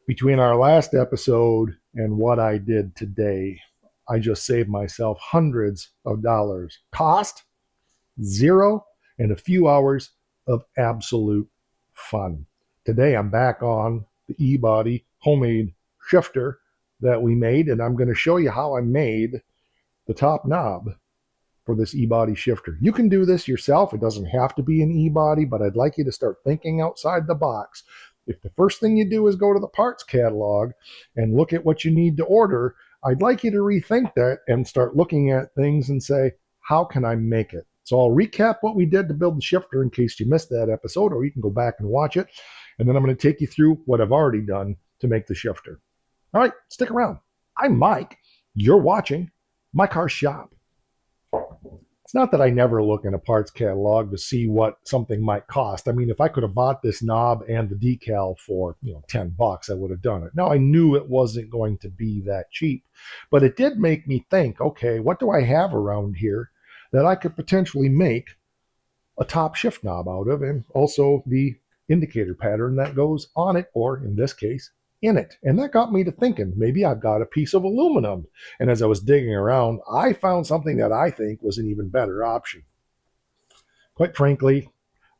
Between our last episode and what I did today, I just saved myself hundreds of dollars. Cost zero, and a few hours of absolute fun. Today I'm back on the E-Body homemade shifter that we made, and I'm going to show you how I made the top knob for this E-Body shifter. You can do this yourself. It doesn't have to be an E-Body, but I'd like you to start thinking outside the box. If the first thing you do is go to the parts catalog and look at what you need to order, I'd like you to rethink that and start looking at things and say, how can I make it? So I'll recap what we did to build the shifter in case you missed that episode, or you can go back and watch it. And then I'm going to take you through what I've already done to make the shifter. All right, stick around. I'm Mike. You're watching My Car Shop. It's not that I never look in a parts catalog to see what something might cost. I mean, if I could have bought this knob and the decal for, $10, I would have done it. Now, I knew it wasn't going to be that cheap, but it did make me think, okay, what do I have around here that I could potentially make a top shift knob out of, and also the indicator pattern that goes on it, or in this case, in it. And that got me to thinking, maybe I've got a piece of aluminum. And as I was digging around, I found something that I think was an even better option. Quite frankly,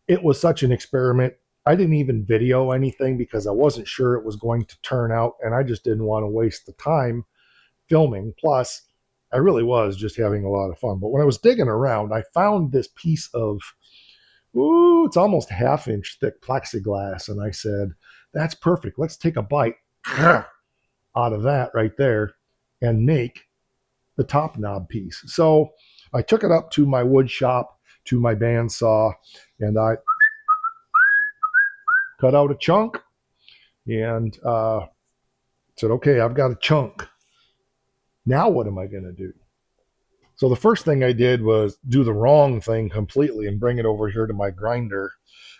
it was such an experiment. I didn't even video anything because I wasn't sure it was going to turn out, and I just didn't want to waste the time filming. Plus, I really was just having a lot of fun. But when I was digging around, I found this piece of, it's almost half-inch thick plexiglass. And I said, that's perfect. Let's take a bite out of that right there and make the top knob piece. So I took it up to my wood shop, to my bandsaw, and I cut out a chunk and said, okay, I've got a chunk. Now what am I going to do? So the first thing I did was do the wrong thing completely and bring it over here to my grinder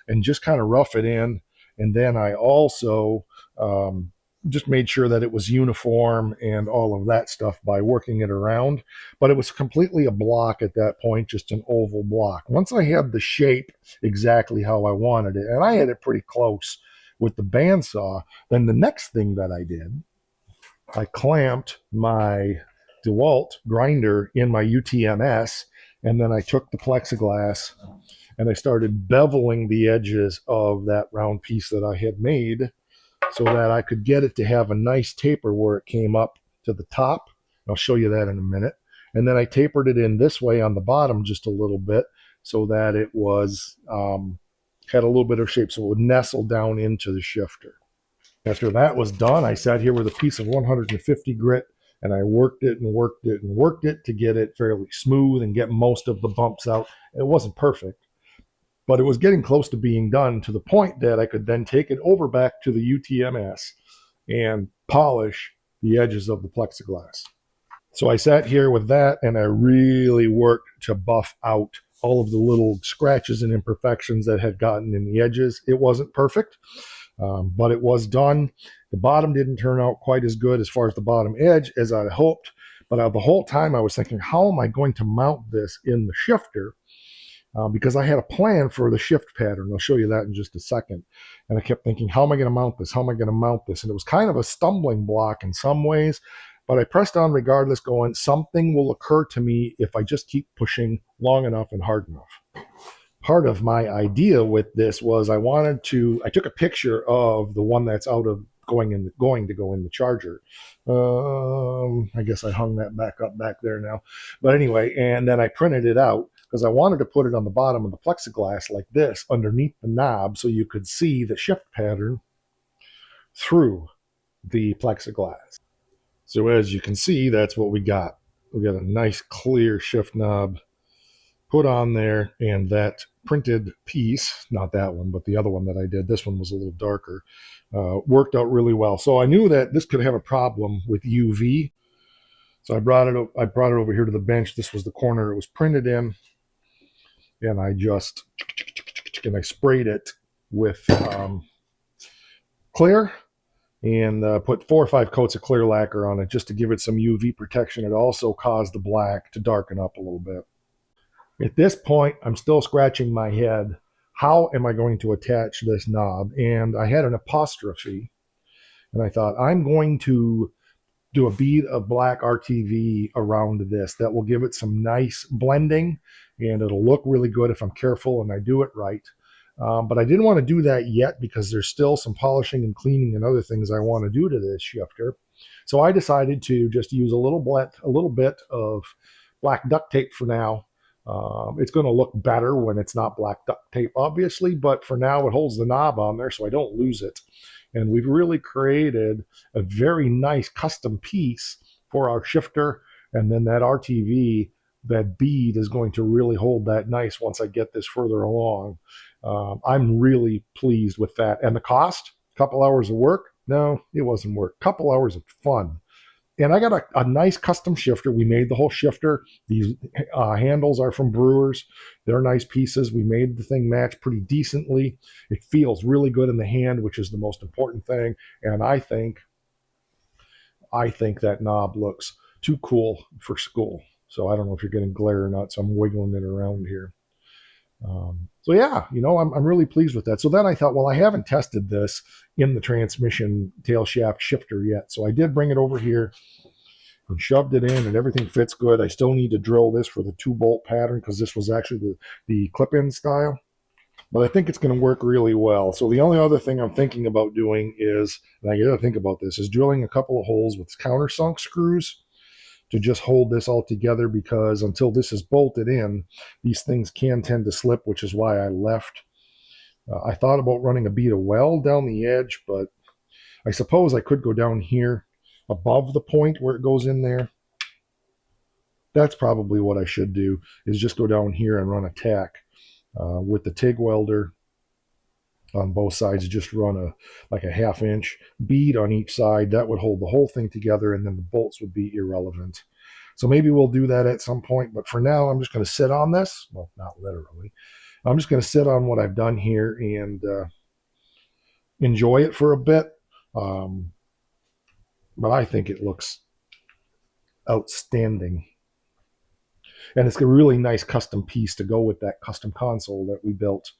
and just kind of rough it in. And then I also just made sure that it was uniform and all of that stuff by working it around. But it was completely a block at that point, just an oval block. Once I had the shape exactly how I wanted it, and I had it pretty close with the bandsaw, then the next thing that I did, I clamped my DeWalt grinder in my UTMS, and then I took the plexiglass and I started beveling the edges of that round piece that I had made so that I could get it to have a nice taper where it came up to the top. I'll show you that in a minute. And then I tapered it in this way on the bottom just a little bit so that it was had a little bit of shape, so it would nestle down into the shifter. After that was done, I sat here with a piece of 150 grit and I worked it and worked it and worked it to get it fairly smooth and get most of the bumps out. It wasn't perfect, but it was getting close to being done to the point that I could then take it over back to the UTMS and polish the edges of the plexiglass. So I sat here with that and I really worked to buff out all of the little scratches and imperfections that had gotten in the edges. It wasn't perfect, but it was done. The bottom didn't turn out quite as good as far as the bottom edge as I hoped, but the whole time I was thinking, how am I going to mount this in the shifter? Because I had a plan for the shift pattern. I'll show you that in just a second. And I kept thinking, how am I going to mount this? How am I going to mount this? And it was kind of a stumbling block in some ways, but I pressed on regardless, going, something will occur to me if I just keep pushing long enough and hard enough. Part of my idea with this was I took a picture of the one that's out of going to go in the charger. I guess I hung that back up back there now. But anyway, and then I printed it out because I wanted to put it on the bottom of the plexiglass like this underneath the knob so you could see the shift pattern through the plexiglass. So as you can see, that's what we got. We got a nice clear shift knob put on there, and that printed piece, not that one, but the other one that I did, this one was a little darker, worked out really well. So I knew that this could have a problem with UV. So I brought it over here to the bench. This was the corner it was printed in, and I sprayed it with clear and put 4 or 5 coats of clear lacquer on it just to give it some UV protection. It also caused the black to darken up a little bit. At this point, I'm still scratching my head. How am I going to attach this knob? And I had an apostrophe And I thought, I'm going to do a bead of black RTV around this that will give it some nice blending, and it'll look really good if I'm careful and I do it right. But I didn't want to do that yet because there's still some polishing and cleaning and other things I want to do to this shifter. So I decided to just use a little bit of black duct tape for now. It's going to look better when it's not black duct tape, obviously, but for now it holds the knob on there so I don't lose it. And we've really created a very nice custom piece for our shifter. And then that RTV, that bead is going to really hold that nice once I get this further along. I'm really pleased with that. And the cost, a couple hours of work? No, it wasn't work. A couple hours of fun. And I got a nice custom shifter. We made the whole shifter. These handles are from Brewers. They're nice pieces. We made the thing match pretty decently. It feels really good in the hand, which is the most important thing. And I think that knob looks too cool for school. So I don't know if you're getting glare or not. So I'm wiggling it around here. So yeah, I'm really pleased with that. So then I thought, well, I haven't tested this in the transmission tail shaft shifter yet. So I did bring it over here and shoved it in, and everything fits good. I still need to drill this for the 2-bolt pattern because this was actually the clip-in style. But I think it's going to work really well. So the only other thing I'm thinking about doing is, and I got to think about this, is drilling a couple of holes with countersunk screws to just hold this all together, because until this is bolted in, these things can tend to slip, which is why I left. I thought about running a bead of weld down the edge, but I suppose I could go down here above the point where it goes in there. That's probably what I should do, is just go down here and run a tack with the TIG welder on both sides. Just run like a 1/2 inch bead on each side. That would hold the whole thing together, and then the bolts would be irrelevant. So maybe we'll do that at some point, but for now I'm just going to sit on this. Well, not literally. I'm just going to sit on what I've done here and enjoy it for a bit. But I think it looks outstanding. And it's a really nice custom piece to go with that custom console that we built,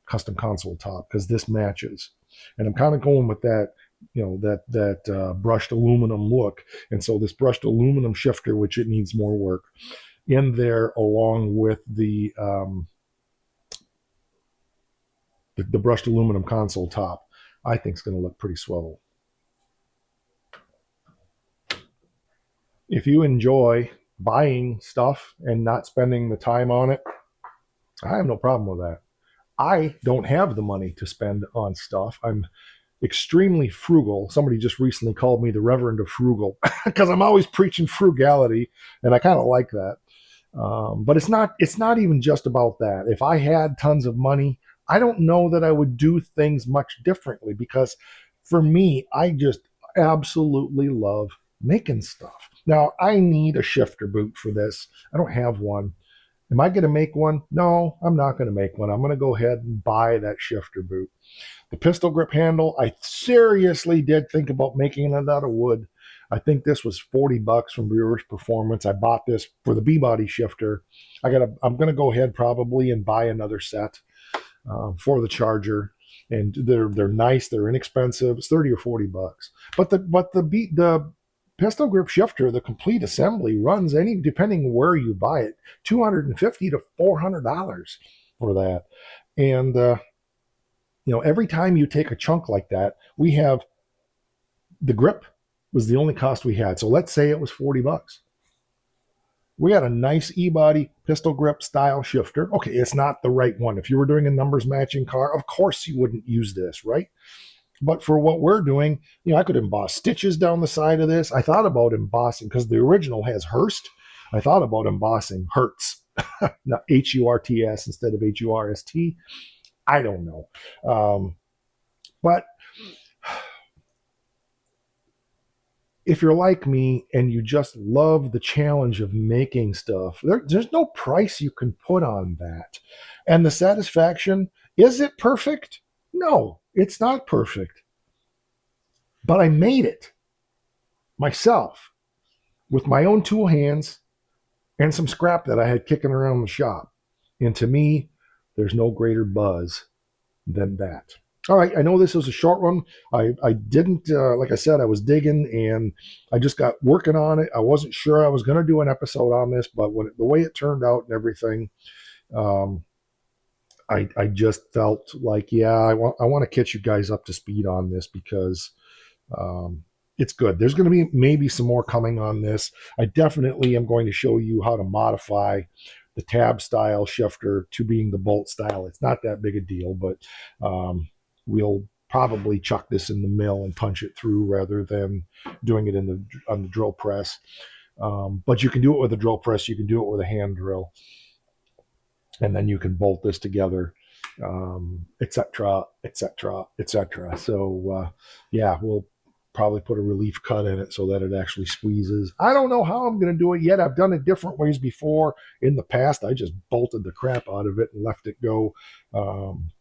custom console top, because this matches. And I'm kind of going with that, that brushed aluminum look. And so this brushed aluminum shifter, which it needs more work, in there along with the brushed aluminum console top, I think is going to look pretty swell. If you enjoy buying stuff and not spending the time on it, I have no problem with that. I don't have the money to spend on stuff. I'm extremely frugal. Somebody just recently called me the Reverend of Frugal because I'm always preaching frugality, and I kind of like that. But it's not even just about that. If I had tons of money, I don't know that I would do things much differently, because for me, I just absolutely love making stuff. Now, I need a shifter boot for this. I don't have one. Am I going to make one? No, I'm not going to make one. I'm going to go ahead and buy that shifter boot. The pistol grip handle, I seriously did think about making it out of wood. I think this was $40 from Brewers Performance. I bought this for the B-body shifter. I'm going to go ahead probably and buy another set for the Charger. And they're nice. They're inexpensive. It's $30 or $40. But the pistol grip shifter, the complete assembly, runs depending where you buy it, $250 to $400 for that. And every time you take a chunk like that, we have the grip was the only cost we had. So let's say it was $40. We had a nice E-body pistol grip style shifter. Okay, it's not the right one. If you were doing a numbers matching car, of course you wouldn't use this, right? But for what we're doing, I could emboss stitches down the side of this. I thought about embossing, because the original has Hurst. I thought about embossing Hertz, not Hurts instead of Hurst. I don't know. But if you're like me and you just love the challenge of making stuff, there's no price you can put on that. And the satisfaction, is it perfect? No, it's not perfect. But I made it myself with my own tool hands and some scrap that I had kicking around the shop. And to me, there's no greater buzz than that. All right, I know this was a short one. I didn't, like I said, I was digging and I just got working on it. I wasn't sure I was going to do an episode on this, but the way it turned out and everything, um, I just felt like, yeah, I want to catch you guys up to speed on this because um, it's good. There's going to be maybe some more coming on this. I definitely am going to show you how to modify the tab style shifter to being the bolt style. It's not that big a deal, but we'll probably chuck this in the mill and punch it through rather than doing it on the drill press. But you can do it with a drill press. You can do it with a hand drill, and then you can bolt this together, etc., etc., etc. So yeah, we'll probably put a relief cut in it so that it actually squeezes. I don't know how I'm going to do it yet. I've done it different ways before in the past. I just bolted the crap out of it and left it go. Um,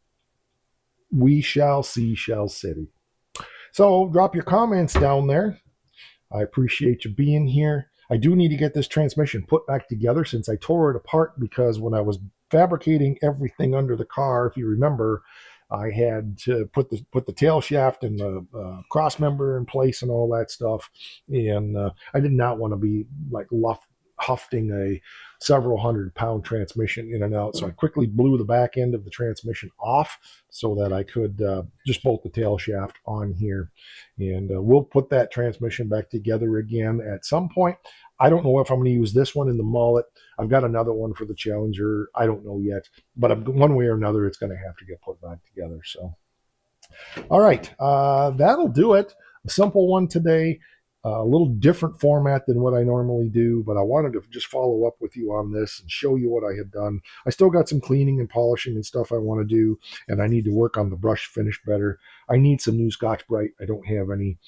we shall see, shall city. So drop your comments down there. I appreciate you being here. I do need to get this transmission put back together since I tore it apart because when I was fabricating everything under the car, if you remember, I had to put the tail shaft and the cross member in place and all that stuff, and I did not want to be like hufting a several 100-pound transmission in and out. So I quickly blew the back end of the transmission off so that I could just bolt the tail shaft on here. And we'll put that transmission back together again at some point. I don't know if I'm going to use this one in the mullet. I've got another one for the Challenger. I don't know yet, but one way or another, it's going to have to get put back together. So, all right, that'll do it. A simple one today. A little different format than what I normally do, but I wanted to just follow up with you on this and show you what I had done. I still got some cleaning and polishing and stuff I want to do, and I need to work on the brush finish better. I need some new Scotch Brite. I don't have any.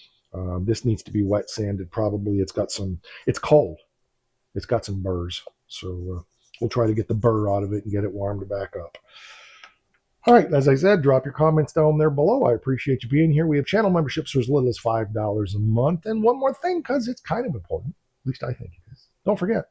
This needs to be wet sanded. Probably it's cold. It's got some burrs, so we'll try to get the burr out of it and get it warmed back up. All right, as I said, drop your comments down there below. I appreciate you being here. We have channel memberships for as little as $5 a month. And one more thing, because it's kind of important, at least I think it is. Don't forget.